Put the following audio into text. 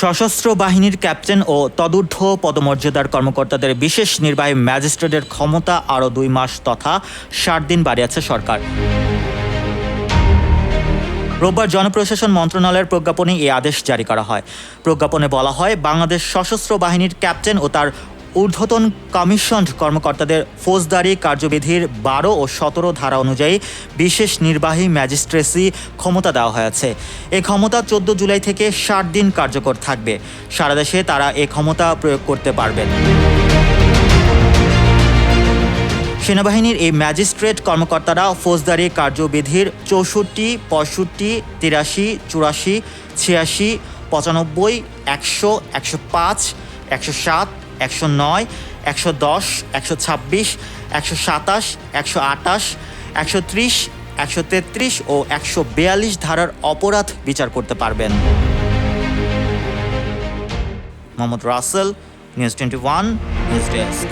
সশস্ত্র বাহিনীর ক্যাপ্টেন ও তদূর্ধ্ব পদমর্যাদার কর্মকর্তাদের বিশেষ নির্বাহী ম্যাজিস্ট্রেটের ক্ষমতা আরও 2 মাস তথা 60 দিন বাড়িয়েছে সরকার। রোববার জনপ্রশাসন মন্ত্রণালয়ের প্রজ্ঞাপনে এই আদেশ জারি করা হয়। প্রজ্ঞাপনে বলা হয়, বাংলাদেশ সশস্ত্র বাহিনীর ক্যাপ্টেন ও তার ঊর্ধ্বতন কমিশনড কর্মকর্তাদের ফৌজদারি কার্যবিধির 12 ও 17 ধারা অনুযায়ী বিশেষ নির্বাহী ম্যাজিস্ট্রেসি ক্ষমতা দেওয়া হয়েছে। এই ক্ষমতা 14 জুলাই থেকে 60 দিন কার্যকর থাকবে। সারা দেশে তারা এই ক্ষমতা প্রয়োগ করতে পারবেন। সেনাবাহিনীর এই ম্যাজিস্ট্রেট কর্মকর্তারা ফৌজদারি কার্যবিধির 64, 65, 83, 84, 86, 95, 100, 105, 107, 109, 110, 126, 127, 128, 130, 133 ও 142 ধারার অপরাধ বিচার করতে পারবেন। Mohammad Rasel, news 21, news desk.